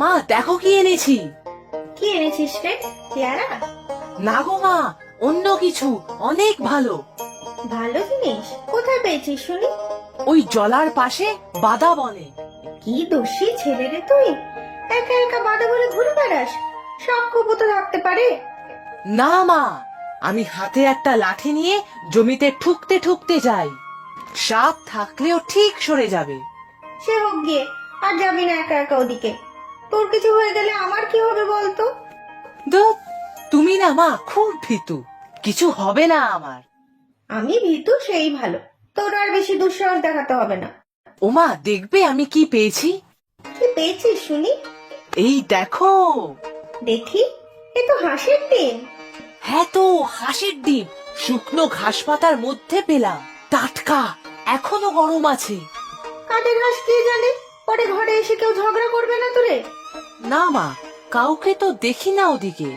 মা দেখো কি এনেছি। কি এনেছিস রে? পেয়ারা? না গো মা, অন্য কিছু অনেক ভালো। ভালো জিনিস কোথায় পেয়েছিস শুনি? ওই জলার পাশে বাদা বনে। কি দোষী ছেলে রে তুই, একা একা বাদা বলে ঘুরে বেড়াস। সব কবুতর থাকতে পারে? না মা, আমি হাতে একটা লাঠি নিয়ে জমিতে ঠুকতে ঠুকতে যাই, সাপ থাকলেও ঠিক সরে যাবে। সে হোক গিয়ে, আর যাবি না একা একা ওদিকে। তোর কিছু হয়ে গেলে আমার কি হবে বলতো? ধুৎ, তুমি না মা খুব ভীতু, কিছু হবে না আমার। আমি ভীতু সেই ভালো, তোর আর বেশি দুঃসাহস দেখাতে হবে না। ওমা দেখবে আমি কি পেয়েছি। কি পেয়েছিস শুনি? এই দেখো। দেখি, এ তো হাঁসের ডিম। হ্যাঁ তো, হাঁসের ডিম শুকনো ঘাস পাতার মধ্যে পেলাম, টাটকা, এখনো গরম আছে। কাদের হাঁস কে জানে, পরে ঘরে এসে কেউ ঝগড়া করবে না তোরে? না মা, কাউকে তো দেখি না ওদিকে,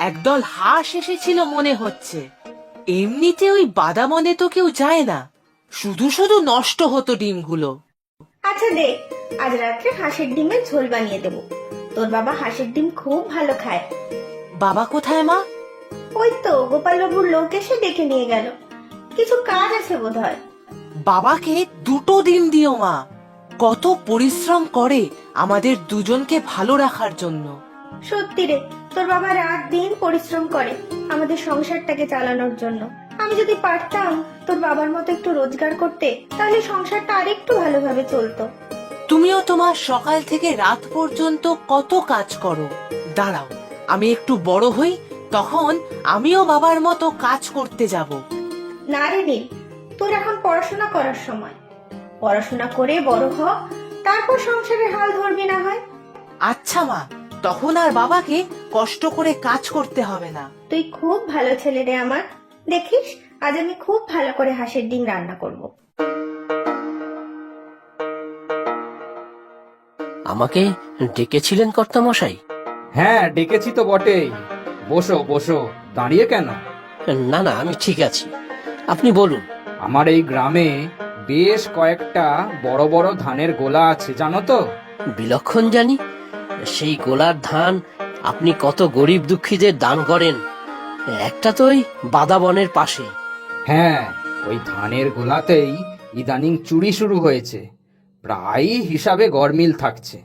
একদল হাঁস এসেছিল মনে হচ্ছে। এমনিতে ওই বাদামনে তো কেউ যায় না, শুধু শুধু নষ্ট হতো ডিমগুলো। আচ্ছা দে, আজ রাত্রে হাঁসের ডিমের ঝোল বানিয়ে দেবো। তোর বাবা হাঁসের ডিম খুব ভালো খায়। বাবা কোথায় মা? ওই তো গোপাল বাবুর লোক এসে ডেকে নিয়ে গেল, কিছু কাজ আছে বোধহয়। বাবাকে দুটো ডিম দিও মা, কত পরিশ্রম করে আমাদের দুজনকে ভালো রাখার জন্য। সত্যি রে, তোর বাবা রাত দিন পরিশ্রম করে আমাদের সংসারটাকে চালানোর জন্য। আমি যদি পারতাম তোর বাবার মতো একটু রোজগার করতে, তাহলে সংসারটা আরেকটু ভালোভাবে চলতো। তুমিও তোমার সকাল থেকে রাত পর্যন্ত কত কাজ করো। দাঁড়াও, আমি একটু বড় হই, তখন আমিও বাবার মতো কাজ করতে যাব। না রে নীল, তোর এখন পড়াশোনা করার সময়। পড়াশোনা করে বড় হ, তারপর সংসারের হাল ধরবি না হয়। আচ্ছা মা, তখন আর বাবাকে কষ্ট করে কাজ করতে হবে না। তুই খুব ভালো ছেলে রে আমার। দেখিস, আজ আমি খুব ভালো করে হাঁসের ডিম রান্না করব। আমাকে ডেকেছিলেন কর্তামশাই? হ্যাঁ, ডেকেছি তো বটেই। বসো বসো, দাঁড়িয়ে কেন? না না, আমি ঠিক আছি, আপনি বলুন। আমার এই গ্রামে বেশ কয়েকটা বড় বড় ধানের গোলা আছে, জানো তো? বিলক্ষণ জানি, সেই গোলার ধান আপনি কত গরিব দুঃখীদের দান করেন। একটা তো ওই বাদাবনের পাশে। হ্যাঁ, ওই ধানের গোলাতেই ইদানিং চুরি শুরু হয়েছে, প্রায়ই হিসাবে গরমিল থাকছে।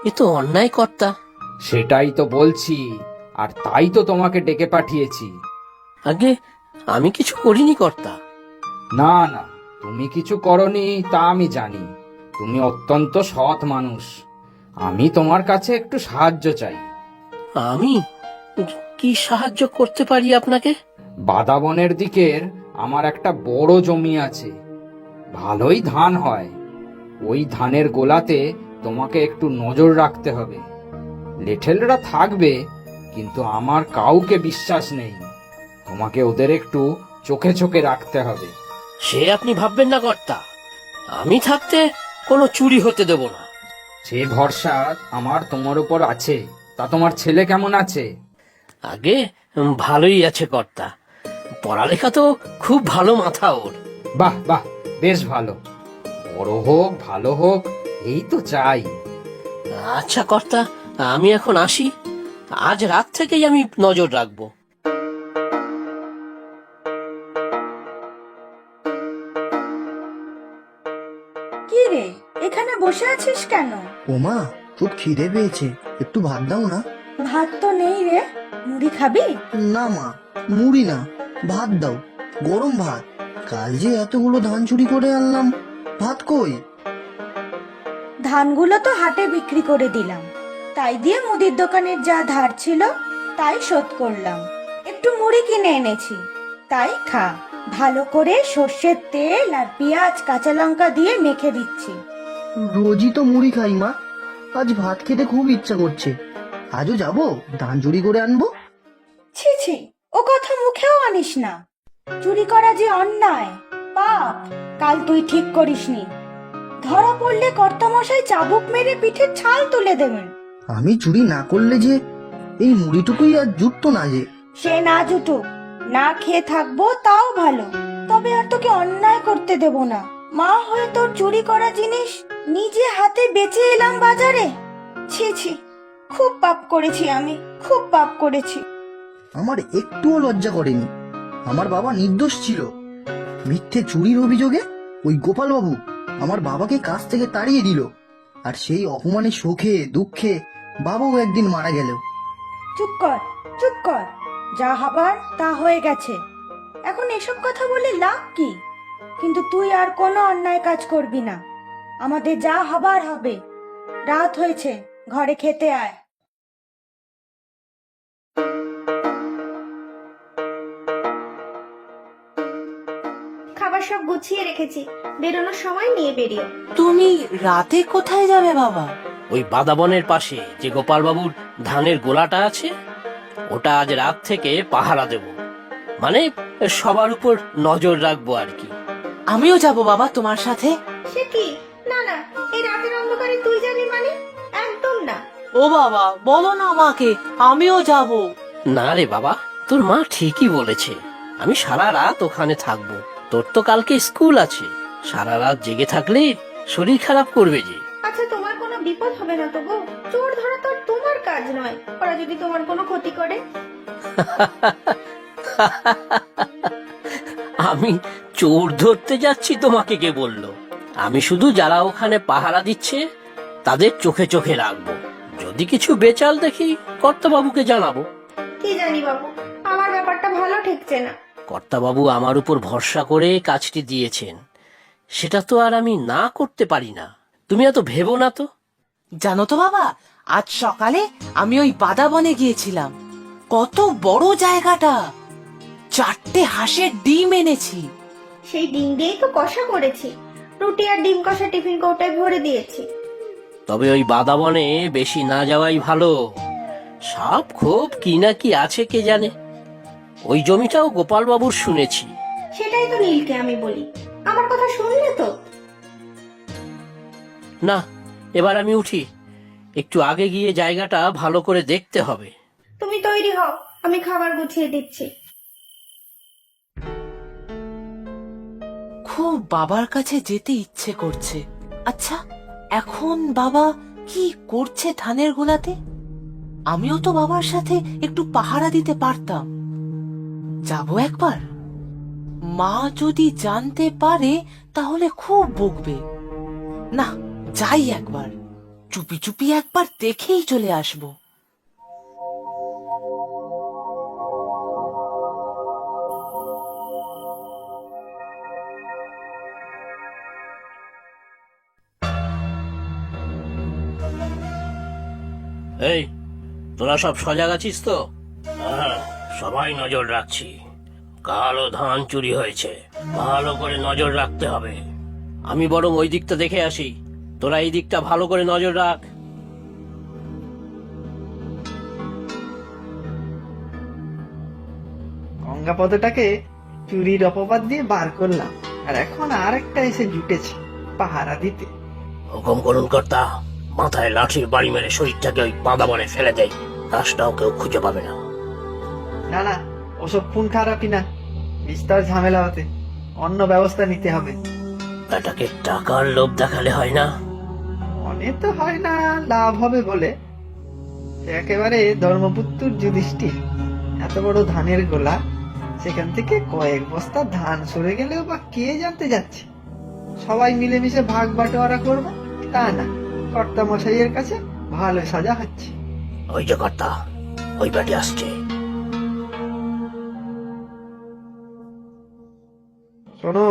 এ তো অন্যায় কর্তা। সেটাই তো বলছি, আর তাই তো তোমাকে ডেকে পাঠিয়েছি। আগে আমি কিছু করিনি কর্তা। না না, তুমি কিছু করনি তা আমি জানি। তুমি অত্যন্ত সৎ মানুষ। আমি তোমার কাছে একটু সাহায্য চাই। আমি কি সাহায্য করতে পারি আপনাকে? বাদাবনের দিকের আমার একটা বড় জমি আছে, ভালোই ধান হয়। ওই ধানের গোলাতে তোমাকে একটু নজর রাখতে হবে। লেঠেলরা থাকবে, কিন্তু আমার কাউকে বিশ্বাস নেই। তোমাকে ওদের একটু চোখে চোখে রাখতে হবে। সে আপনি ভাববেন না কর্তা, আমি থাকতে কোনো চুরি হতে দেব না। সে ভরসা আমার তোমার উপর আছে। তা তোমার ছেলে কেমন আছে? আগে ভালোই আছে কর্তা, পড়ালেখা তো খুব ভালো মাথা ওর। বাহ বাহ, বেশ ভালো। বড় হোক, ভালো হোক, এই তো চাই। আচ্ছা কর্তা, আমি এখন আসি, আজ রাত থেকেই আমি নজর রাখবো। কি রে, এখানে বসে আছিস কেন? ওমা, খুব খিদে পেয়েছে, একটু ভাত দাও না। ভাত তো নেই রে, মুড়ি খাবি? না মা, মুড়ি না, ভাত দাও, গরম ভাত। কাল যে এতগুলো ধান চুরি করে আনলাম, ভাত কই? ধানগুলো তো হাটে বিক্রি করে দিলাম, তাই দিয়ে মুদির দোকানের যা ধার ছিল তাই শোধ করলাম। একটু মুড়ি কিনে এনেছি, তাই খা। ভালো করে সর্ষের তেল আর পেঁয়াজ কাঁচা লঙ্কা দিয়ে মেখে দিচ্ছি। রোজই তো মুড়ি খাই মা, আজ ভাত খেতে খুব ইচ্ছা করছে। আজও যাবো ধান চুরি করে আনবো। ছি ছি, ও কথা মুখেও আনিস না। চুরি করা যে অন্যায়, পাপ, কাল তুই ঠিক করিসনি। ধরা পড়লে কর্তামশাই চাবুক মেরে পিঠের ছাল তুলে দেবেন। আমি চুরি না করলে যে এই মুড়িটুকুই আর জুটতো না যে। সে না জুটুক, না খেয়ে থাকবো তাও ভালো, তবে আর তোকে অন্যায় করতে দেব না। মা হয়ে তোর চুরি করা জিনিস নিজে হাতে বেচে এলাম বাজারে। ছি ছি, খুব পাপ করেছি আমি, খুব পাপ করেছি। আমার একটুও লজ্জা করেনি। আমার বাবা নির্দোষ ছিল। মিথ্যে চুরির অভিযোগে ওই গোপালবাবু আমার বাবাকে কাজ থেকে তাড়িয়ে দিল। আর সেই অপমানের শোকে দুঃখে বাবাও একদিন মারা গেল। চুপ কর, চুপ কর, যা হবার তা হয়ে গেছে। এখন এসব কথা বলে লাভ কি? কিন্তু তুই আর কোনো অন্যায় কাজ করবি না। আমাদের যা হবার হবে। রাত হয়েছে, ঘরে খেতে আয়। খাবার সব গুছিয়ে রেখেছি, বেরোনোর সময় নিয়ে বেরিও। তুমি রাতে কোথায় যাবে বাবা? ওই বাদাবনের পাশে যে গোপালবাবুর ধানের গোলাটা আছে, ওটা আজ রাত থেকে পাহারা দেব। মানে সবার উপর নজর রাখবো আর কি। আমিও যাব বাবা তোমার সাথে। সে কি? না না, এই রাতের অন্ধকারে তুই যাবি মানে? একদম না। ও বাবা, বলো না আমাকে, আমিও যাব। না রে বাবা, তোর মা ঠিকই বলেছে। আমি সারা রাত ওখানে থাকবো। তোর তো কালকে স্কুল আছে। সারা রাত জেগে থাকলে শরীর খারাপ করবে যে। আচ্ছা, তোমার কোনো বিপদ হবে না তো গো? চোর ধরা তো আর তোমার কাজ নয়। ওরা যদি তোমার কোনো ক্ষতি করে? আমি চোর ধরতে যাচ্ছি তোমাকে কে বললো? আমি শুধু যারা ওখানে পাহারা দিচ্ছে তাদের চোখে চোখে রাখবো। যদি কিছু বেচাল দেখি কর্তাবাবুকে জানাবো। কি জানি বাবু, আমার ব্যাপারটা ভালো ঠেকছে না। কর্তাবাবু আমার উপর ভরসা করে কাজটি দিয়েছেন, সেটা তো আর আমি না করতে পারি না। তুমি এত ভেবো না তো। জানো তো বাবা, আজ সকালে আমি ওই বাদাবনে গিয়েছিলাম। কত বড় জায়গাটা! 4টে হাঁসের ডিম এনেছি। সেই ডিম দিয়েই তো কষা করেছি। রুটি আর ডিম কষা টিফিন কৌটায় ভরে দিয়েছি। তবে ওই বাদাবনে বেশি না যাওয়াই ভালো। সাপ খোপ কি না কি আছে কে জানে। ওই জমিটাও গোপালবাবুর শুনেছি। সেটাই তো নীলকে আমি বলি, আমার কথা শুনলে তো? না, এবার আমি উঠি। একটু আগে গিয়ে জায়গাটা ভালো করে দেখতে হবে। তুমি তৈরি হও, আমি খাবার গুছিয়ে দিচ্ছি। খুব বাবার কাছে যেতে ইচ্ছে করছে। আচ্ছা, এখন বাবা কি করছে ধানের গোলাতে? আমিও তো বাবার সাথে একটু পাহারা দিতে পারতাম। যাব একবার। মা যদি জানতে পারে তাহলে খুব বকবে। না, যাই একবার, চুপি চুপি একবার দেখেই চলে আসবো। এই, তোরা সব সজাগ আছিস তো? হ্যাঁ, সবাই নজর রাখছি। কালো ধান চুরি হয়েছে, ভালো করে নজর রাখতে হবে। আমি বরং ওই দিকটা দেখে আসি, তোরা এই দিকটা ভালো করে নজর রাখ। গঙ্গাপদটাকে চুরির অপবাদ দিয়ে বার করলাম, আর এখন আরেকটা এসে জুটেছে পাহারা দিতে। হুকুম করুন কর্তা, মাথায় লাঠির বাড়ি মেরে শরীরটাকে ওই বাঁধাবনে ফেলে দেয়। লাশটাও কেউ খুঁজে পাবে না। না না, ওসব খুন খারাপই না, বিস্তর ঝামেলা হতে। অন্য ব্যবস্থা নিতে হবে। এটাকে টাকার লোভ দেখালে হয় না। মনে তো হয় না লাভ হবে বলে। একেবারে ধর্মপুত্র যুধিষ্ঠির, এত বড় ধানের গোলা, সেখান থেকে কয়েক বস্তা ধান সরে গেলেও বা কে জানতে যাচ্ছে। সবাই মিলেমিশে ভাগ বাটোয়ারা করবো তা না, কর্তা মশাইয়ের কাছে ভালো সাজা হচ্ছে। ওই যে কর্তা, ওই বাড়ি আসছে। শোনো,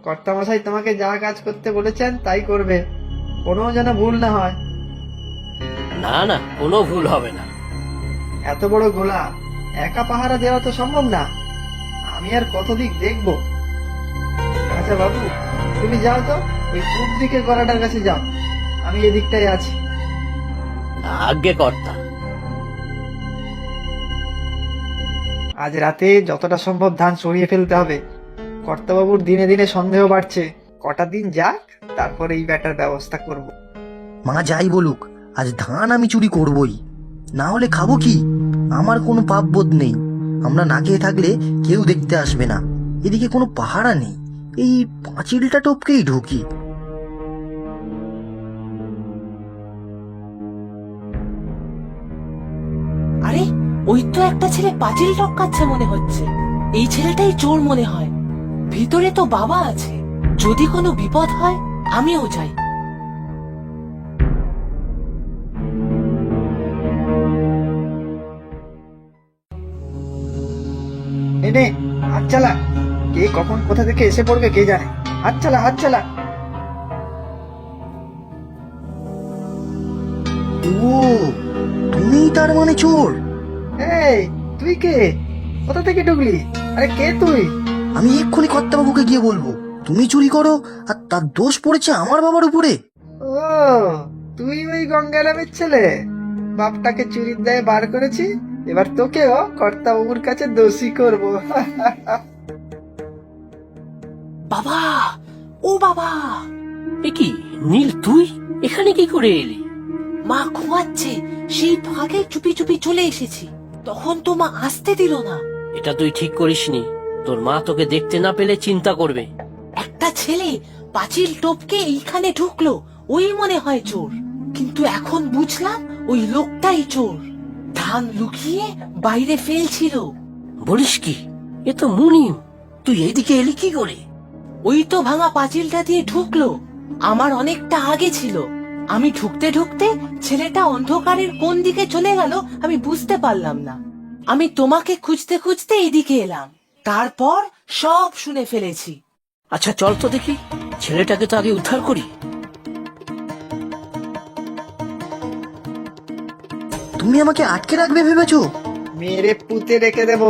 কর্তা মশাই তোমাকে যা কাজ করতে বলেছেন তাই করবে, কোনো যেন ভুল না হয়। না না, কোনো ভুল হবে না। এত বড় গোলা একা পাহারা দেওয়া তো সম্ভব না। আমি আর কত দিক দেখবো। আচ্ছা বাবু, তুমি যাও তো, ওই পূব দিকের গলাটার কাছে যাও, আমি এদিকটাই আছি। আজ্ঞে কর্তা। আজ রাতে যতটা সম্ভব ধান সরিয়ে ফেলতে হবে। কর্তাবাবুর দিনে দিনে সন্দেহ বাড়ছে। কটা দিন যাক, তারপরে এই ব্যাটার ব্যবস্থা করব। মা যাই বলুক, আজ ধান আমি চুরি করবই, না হলে খাবো কি? আমার কোনো পাপ বোধ নেই। আমরা না খেয়ে থাকলে কেউ দেখতে আসবে না। এদিকে কোনো পাহারা নেই, এই পাঁচিলটা টপকেই ঢুকি। ওই তো একটা ছেলে পাঁচিল টপকাচ্ছে মনে হচ্ছে। এই ছেলেটাই চোর মনে হয়। ভিতরে তো বাবা আছে, যদি কোনো বিপদ হয় আমিও যাই। এনে হাত চালা, কে কখন কোথা থেকে এসে পড়বে কে জানে। হাত চালা, হাত চালা। ও, তুমিই তার মানে চোর? এই তুই কে? কোথা থেকে ঢুকলি? আরে কে তুই? আমি এক্ষুনি কর্তাবাবুকে গিয়ে বলবো তুমি চুরি করো, আর তার দোষ পড়েছে আমার বাবার উপরে। ও, তুই ওই গঙ্গারামের ছেলে? বাপটাকে চুরির দায়ে বার করেছি, এবার তোকেও কর্তাবাবুর কাছে দোষী করবো। বাবা, ও বাবা! এ কি নীল, তুই এখানে কি করে এলি? মা ঘুমাচ্ছে, সেই ফাঁকে চুপি চুপি চলে এসেছি। তখন তো মা আসতে দিল না। এটা তুই ঠিক করিসনি। তোর মা তোকে দেখতে না পেলে চিন্তা করবে। একটা ছেলে পাঁচিল টপকে এইখানে ঢুকলো, ওই মনে হয় চোর। কিন্তু এখন বুঝলাম ওই লোকটাই চোর। ধান লুকিয়ে বাইরে ফেলছিল। বলিস কি? এ তো মুনিম। তুই এইদিকে এলি কি করে? ওই তো ভাঙা পাঁচিলটা দিয়ে ঢুকলো। আমার অনেকটা আগে ছিল। আমি ঢুকতে ঢুকতে ছেলেটা অন্ধকারের কোন দিকে চলে গেল আমি বুঝতে পারলাম না। আমি তোমাকে খুঁজতে খুঁজতে এদিকে এলাম, তারপর সব শুনে ফেলেছি। আচ্ছা চল তো দেখি, ছেলেটাকে তো আগে উদ্ধার করি। তুমি আমাকে আটকে রাখবে ভেবেছো? মেরে পুঁতে রেখে দেবো,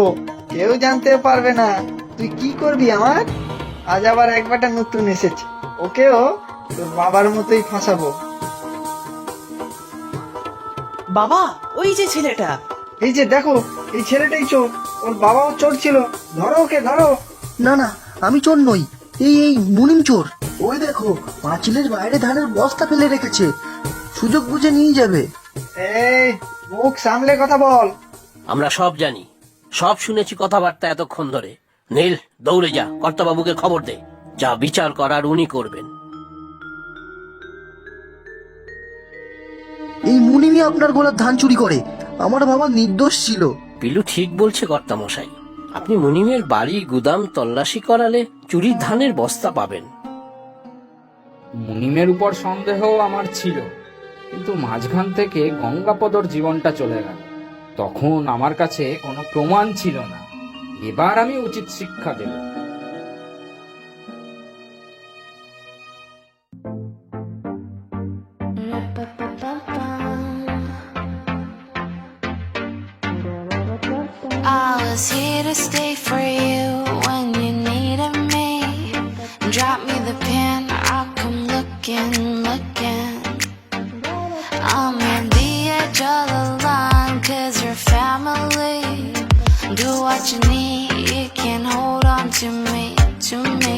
কেউ জানতে পারবে না। তুই কি করবি আমার? আজ আবার একবারটা নতুন এসেছে, ওকেও তোর বাবার মতোই ফাঁসাবো। বাবা, ওই যে ছেলেটা। এই যে দেখো, এই ছেলেটাই চোর। ওর বাবাও চোর ছিল। ধরো ওকে, ধরো। না না, আমি চোর নই। এই মুনিম চোর। ওই দেখো, পাঁচিলের বাইরে ধানের বস্তা ফেলে রেখেছে, সুযোগ বুঝে নিয়ে যাবে। এই, মুখ সামলে কথা বল। আমরা সব জানি, সব শুনেছি কথাবার্তা এতক্ষণ ধরে। নীল, দৌড়ে যা, কর্তাবাবুকে খবর দে। যা বিচার করার উনি করবেন। এই মুনিমই আপনার গোলার ধান চুরি করে। আমার বাবা নির্দোষ ছিল। পিলু ঠিক বলছে কর্তামশাই। আপনি মুনিমের বাড়ি গুদাম তল্লাশি করালে চুরির ধানের বস্তা পাবেন। মুনিমের উপর সন্দেহ আমার ছিল, কিন্তু মাঝখান থেকে গঙ্গাপদর জীবনটা চলে গেল। তখন আমার কাছে কোনো প্রমাণ ছিল না। এবার আমি উচিত শিক্ষা দেব। I was here to stay for you when you needed me. Drop me the pin, I'll come looking, looking. I'm at the edge of the line, cause you're family. Do what you need, you can hold on to me, to me.